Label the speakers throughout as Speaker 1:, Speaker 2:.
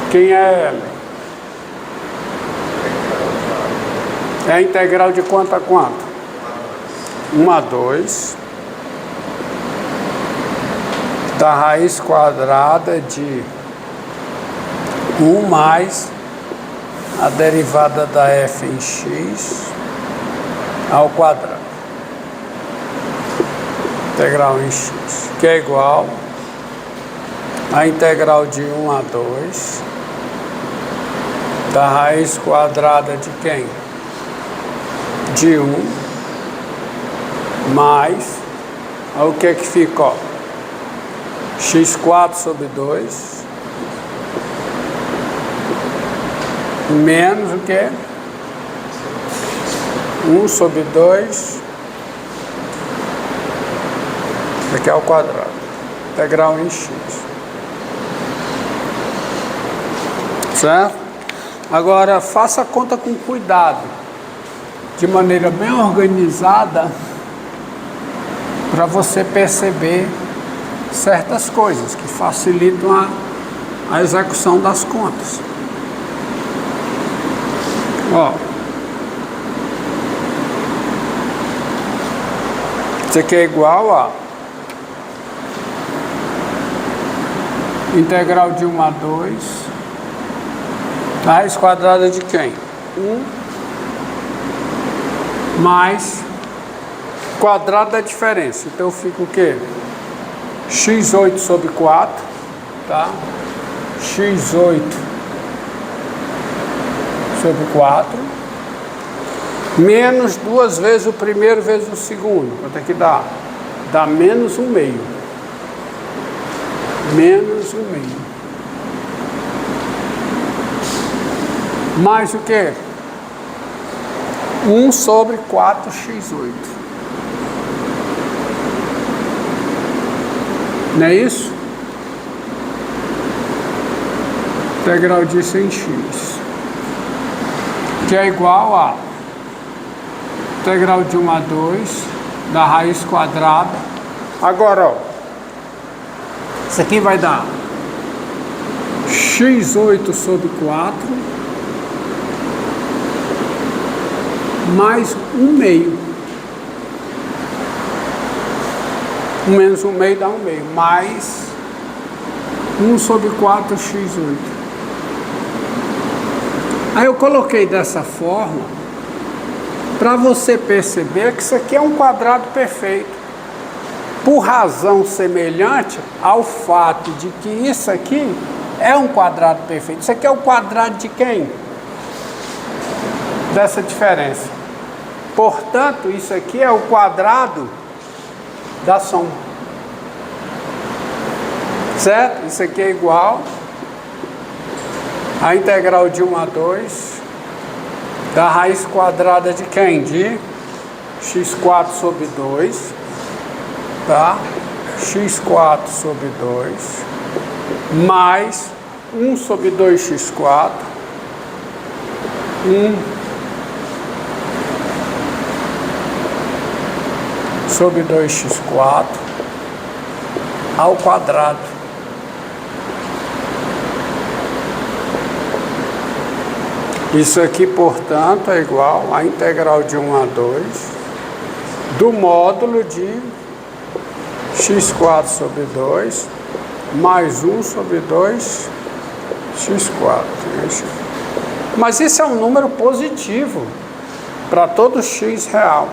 Speaker 1: Quem é ela? É a integral de quanto a quanto? 1 a 2 da raiz quadrada de 1 mais a derivada da f em x ao quadrado. Integral em x, que é igual a integral de 1 a 2 da raiz quadrada de quem? De 1 mais o que que fica, ó? x² sobre 2 menos o que? 1 sobre 2 aqui é o quadrado, integral em x, certo? Agora faça a conta com cuidado, de maneira bem organizada, para você perceber certas coisas que facilitam a execução das contas. Ó, isso aqui é igual a integral de 1 a 2 raiz quadrada de quem? 1 mais quadrado da diferença. Então fica o quê? x8 sobre 4, tá? x8 sobre 4 menos 2 vezes o primeiro vezes o segundo. Quanto é que dá? Dá menos 1/2. Menos 1/2. Mais o que? 1 sobre 4x8. Não é isso? Integral disso em x, que é igual a integral de 1 a 2 da raiz quadrada. Agora, ó, isso aqui vai dar x8 sobre 4 mais 1/2. 1 menos 1/2 dá 1/2, mais 1 sobre 4x8. Aí eu coloquei dessa forma para você perceber que isso aqui é um quadrado perfeito, por razão semelhante ao fato de que isso aqui é um quadrado perfeito. Isso aqui é o quadrado de quem? Dessa diferença. Portanto, isso aqui é o quadrado da soma. Certo? Isso aqui é igual a integral de 1 a 2 da raiz quadrada de quem? De x² sobre 2, tá? x² sobre 2 mais 1 sobre 2x², 1 sobre 2x² ao quadrado. Isso aqui, portanto, é igual a integral de 1 a 2 do módulo de x² sobre 2 mais 1 sobre 2x². Mas isso é um número positivo para todo x real.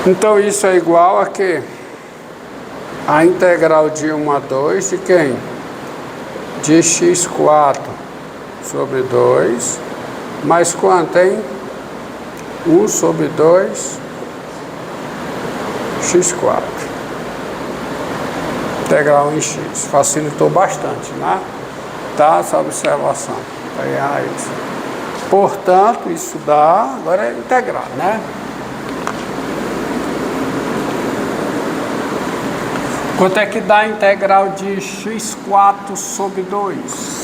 Speaker 1: Então isso é igual a quê? A integral de 1 a 2 de quem? De x² sobre 2 mais quanto, hein? 1 sobre 2x². Integral em x. Facilitou bastante, né? Tá? Essa observação. Pegar isso. Portanto, isso dá... Agora é integrar, né? Quanto é que dá a integral de x² sobre 2?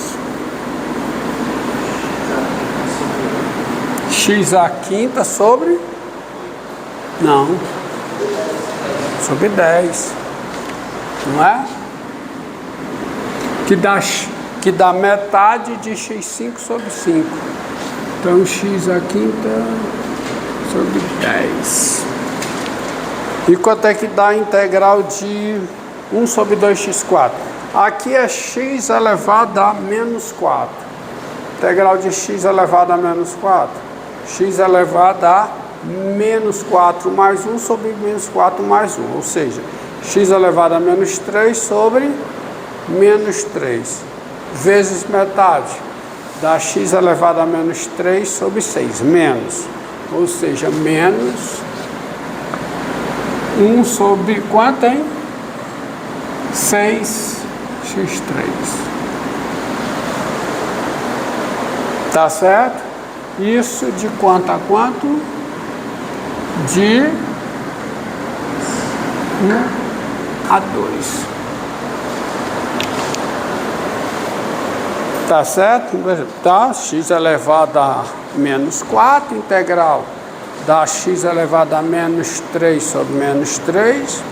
Speaker 1: x à quinta sobre... Não. sobre 10, não é? Que dá metade de x5 sobre 5. Então, x à quinta sobre 10. E quanto é que dá a integral de 1 sobre 2x4? Aqui é x elevado a menos 4. Integral de x elevado a menos 4. X elevado a menos 4 mais 1 sobre menos 4 mais 1. Ou seja, x elevado a menos 3 sobre menos 3. Vezes metade. Dá x elevado a menos 3 sobre 6. Menos. Ou seja, menos 1 sobre quanto, hein? 6x3. Tá certo? Isso de quanto a quanto? De 1 a 2. Tá certo? Tá, x elevado a menos 4, integral dá x elevado a menos 3 sobre menos 3,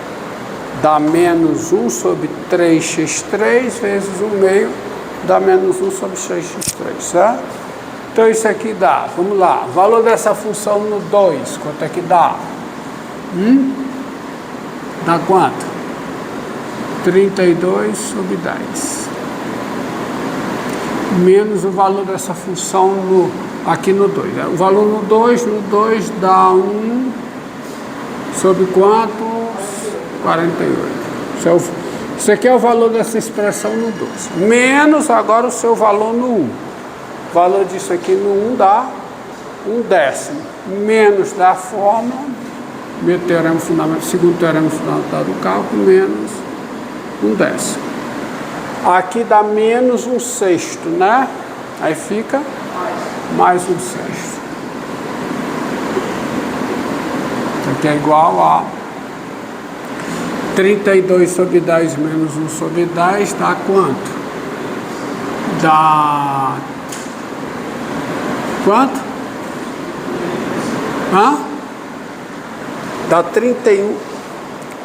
Speaker 1: dá menos 1 sobre 3x3 vezes 1 meio, dá menos 1 sobre 6x3, certo? Então isso aqui dá, vamos lá, valor dessa função no 2, quanto é que dá? Dá quanto? 32 sobre 10. Menos o valor dessa função aqui no 2. O valor no 2 dá 1 sobre quanto? 48. Isso aqui é o valor dessa expressão no 2. Menos agora o seu valor no 1. O valor disso aqui no 1 dá 1/10. Menos da fórmula, segundo teorema fundamental do cálculo, menos 1/10. Aqui dá menos 1/6, né? Aí fica mais 1/6. Aqui é igual a 32 sobre 10 menos 1 sobre 10 dá quanto? Dá quanto? Dá 31.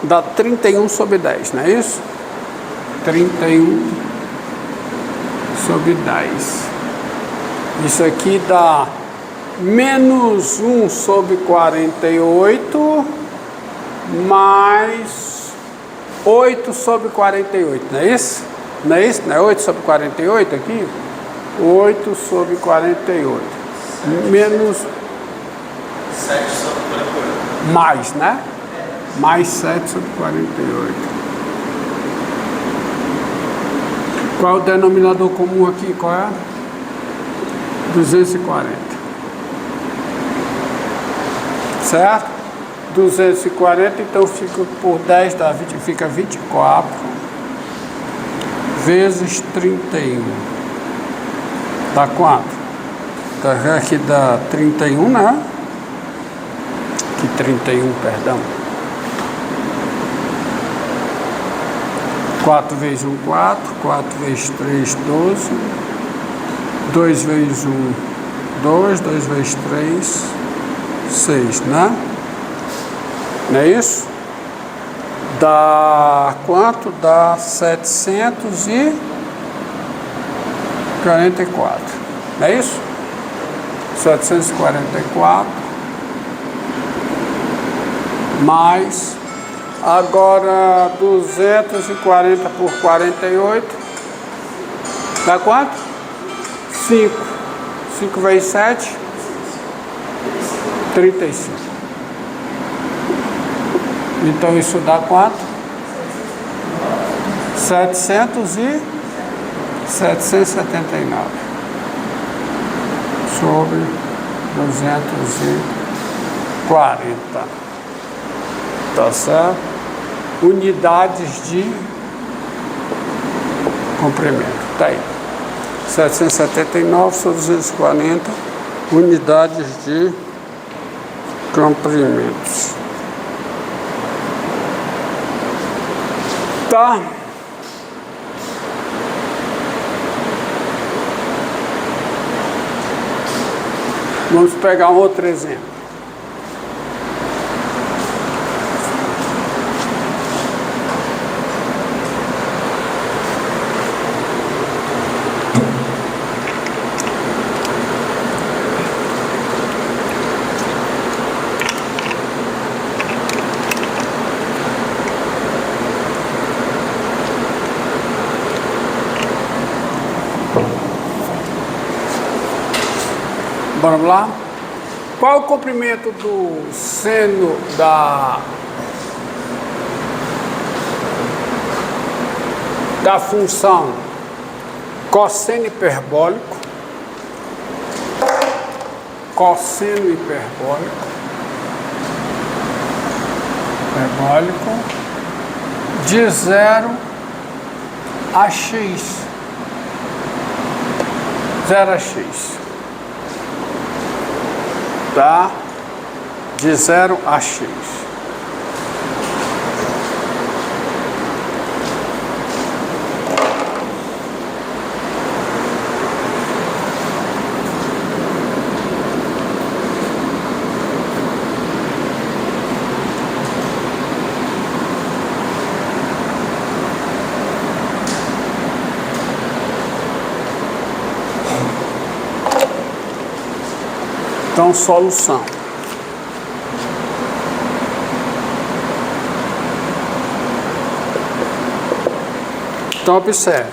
Speaker 1: Dá 31 sobre 10, não é isso? 31 sobre 10. Isso aqui dá menos 1 sobre 48 mais 8 sobre 48, não é isso? Não é isso? Não é 8 sobre 48 aqui? 8 sobre 48. Menos
Speaker 2: 7 sobre 48.
Speaker 1: Mais, né? Mais 7 sobre 48. Qual é o denominador comum aqui? Qual é? 240. Certo? 240, então fica por 10 dá 20, fica 24 vezes 31. Dá quanto? Aqui dá 31, né? Aqui 31, perdão. 4 vezes 1, 4. 4 vezes 3, 12. 2 vezes 1, 2. 2 vezes 3, 6, né? Não é isso? Dá quanto? Dá 744. Não é isso? 744 mais, agora 240 por 48 dá quanto? 5. 5 vezes 7, 35. Então isso dá quanto? 779 sobre 240. Tá certo? Unidades de comprimento. Tá aí. 779 sobre 240 unidades de comprimentos. Tá? Vamos pegar um outro exemplo. Vamos lá? Qual o comprimento do seno da função cosseno hiperbólico? Cosseno hiperbólico de 0 a x. 0 a x. Tá? De 0 a x. Então, solução. Então, observe.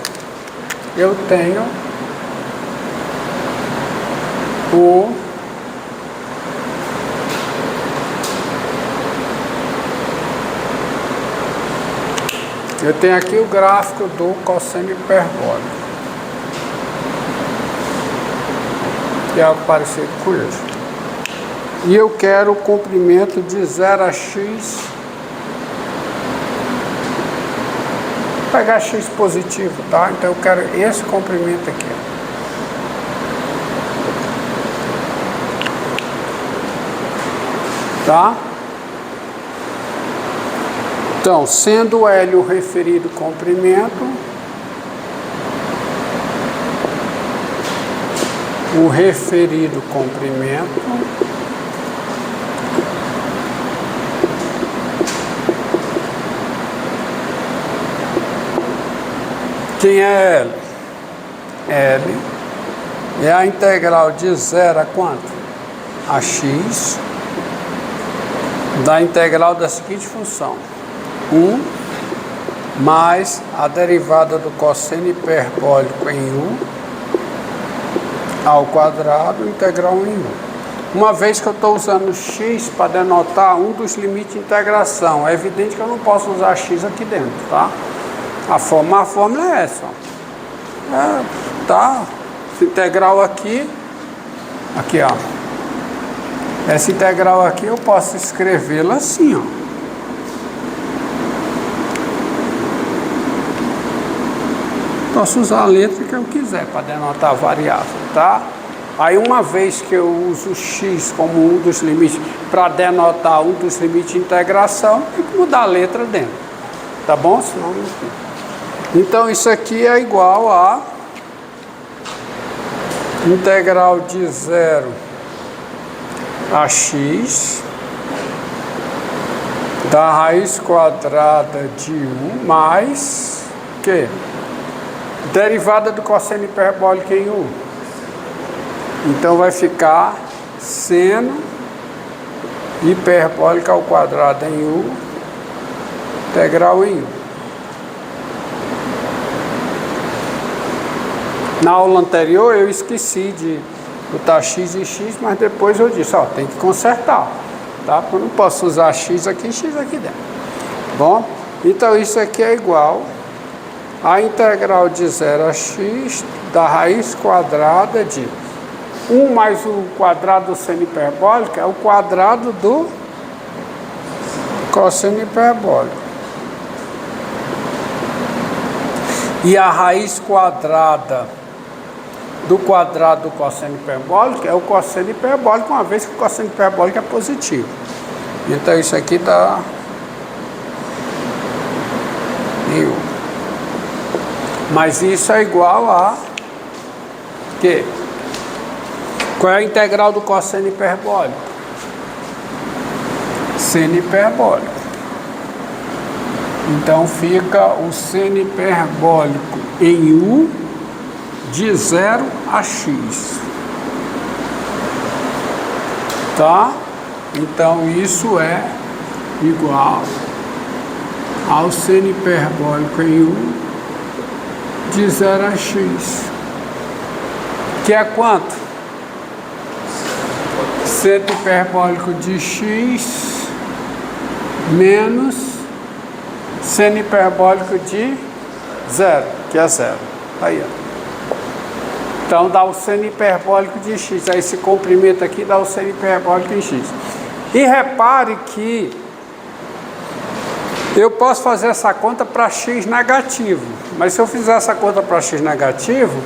Speaker 1: Eu tenho aqui o gráfico do cosseno hiperbólico. Que é algo parecido com isso. E eu quero o comprimento de 0 a x. Vou pegar x positivo, tá? Então eu quero esse comprimento aqui. Tá? Então, sendo L o referido comprimento, quem é L? L é a integral de 0 a quanto? A x da integral da seguinte função: 1 mais a derivada do cosseno hiperbólico em u ao quadrado integral em u. Uma vez que eu estou usando x para denotar um dos limites de integração, é evidente que eu não posso usar x aqui dentro, tá? A fórmula é essa, ó. Tá? Essa integral aqui, ó. Essa integral aqui eu posso escrevê-la assim, ó. Posso usar a letra que eu quiser para denotar a variável, tá? Aí, uma vez que eu uso x como um dos limites para denotar um dos limites de integração, tem que mudar a letra dentro, tá bom? Senão não tem. Então, isso aqui é igual a integral de 0 a x da raiz quadrada de 1 mais o quê? Derivada do cosseno hiperbólico em u. Então vai ficar seno hiperbólico ao quadrado em u integral em u. Na aula anterior eu esqueci de botar x e x, mas depois eu disse, ó, tem que consertar, tá? Porque eu não posso usar x aqui e x aqui dentro. Bom, então isso aqui é igual a integral de 0 a x da raiz quadrada de 1 mais o quadrado do seno hiperbólico é o quadrado do cosseno hiperbólico. E a raiz quadrada do quadrado do cosseno hiperbólico é o cosseno hiperbólico, uma vez que o cosseno hiperbólico é positivo. Então isso aqui dá u. Mas isso é igual a quê? Qual é a integral do cosseno hiperbólico? Seno hiperbólico. Então fica o seno hiperbólico em u de 0 a x. Tá? Então isso é igual ao seno hiperbólico em u de 0 a x. Que é quanto? Seno hiperbólico de x menos seno hiperbólico de 0, que é 0. Aí, ó. Então dá o seno hiperbólico de x. Aí esse comprimento aqui dá o seno hiperbólico em x. E repare que eu posso fazer essa conta para x negativo. Mas se eu fizer essa conta para x negativo,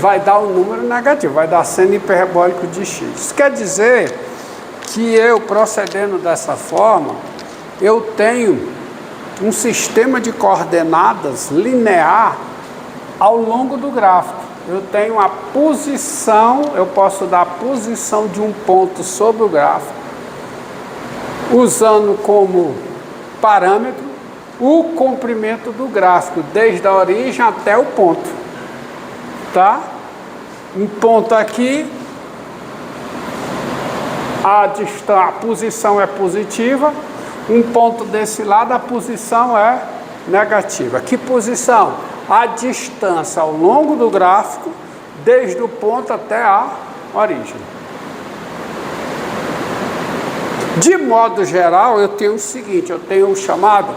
Speaker 1: vai dar um número negativo, vai dar seno hiperbólico de x. Isso quer dizer que eu, procedendo dessa forma, eu tenho um sistema de coordenadas linear ao longo do gráfico. Eu tenho a posição, eu posso dar a posição de um ponto sobre o gráfico, usando como parâmetro o comprimento do gráfico, desde a origem até o ponto. Tá? Um ponto aqui, a posição é positiva, um ponto desse lado a posição é negativa. Que posição? A distância ao longo do gráfico, desde o ponto até a origem. De modo geral, eu tenho o seguinte, eu tenho o chamado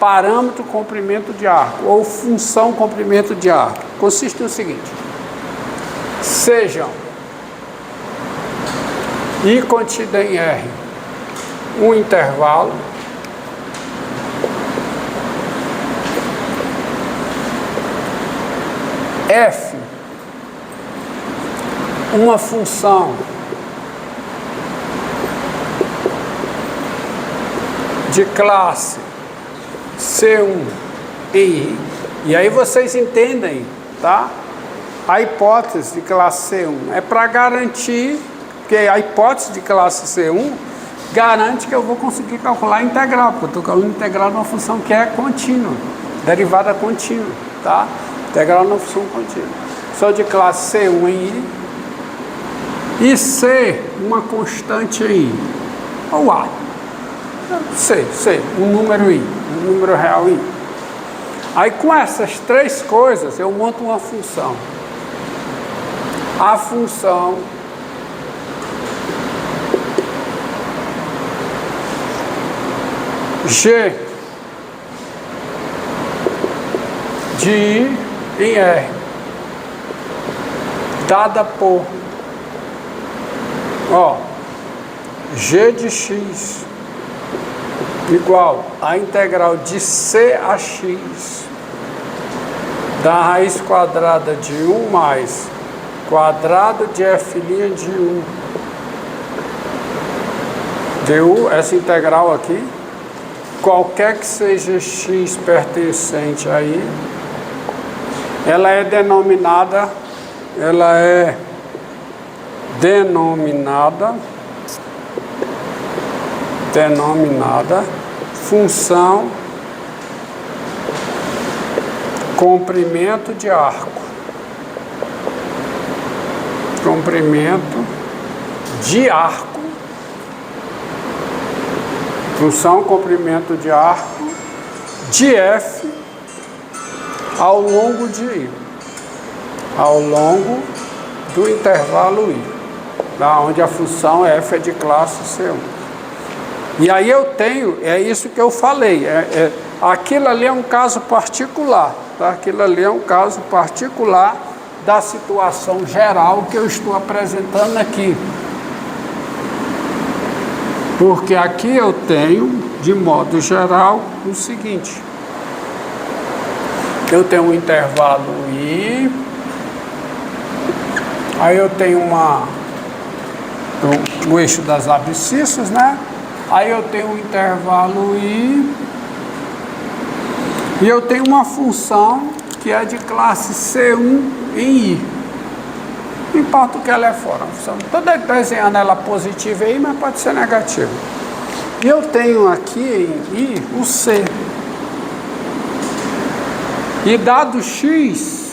Speaker 1: parâmetro comprimento de arco, ou função comprimento de arco. Consiste no seguinte: sejam I contido em R um intervalo F uma função de classe C1 em I. E aí vocês entendem, tá? A hipótese de classe C1 é para garantir que a hipótese de classe C1 garante que eu vou conseguir calcular a integral, porque eu estou calculando a integral de uma função que é contínua, derivada contínua, tá? Integral de uma função contínua. Sou de classe C1 em I e C uma constante em I, ou A. C, um número I, um número real I. Aí com essas três coisas eu monto uma função. A função G de I em R, dada por, G de X igual a integral de C a X da raiz quadrada de 1 mais quadrado de F' de 1 du, essa integral aqui, qualquer que seja X pertencente aí, ela é denominada função comprimento de arco. Comprimento de arco. Função comprimento de arco de F ao longo de I. Ao longo do intervalo I. Da onde a função F é de classe C1. E aí eu tenho, é isso que eu falei, aquilo ali é um caso particular, tá? Aquilo ali é um caso particular da situação geral que eu estou apresentando aqui. Porque aqui eu tenho, de modo geral, o seguinte: eu tenho um intervalo I, aí eu tenho o eixo das abscissas, né? Aí eu tenho um intervalo I e eu tenho uma função que é de classe C1 em I. Não importa o que ela é fora. Estou desenhando ela positiva aí, mas pode ser negativa. E eu tenho aqui em I o C. E dado X,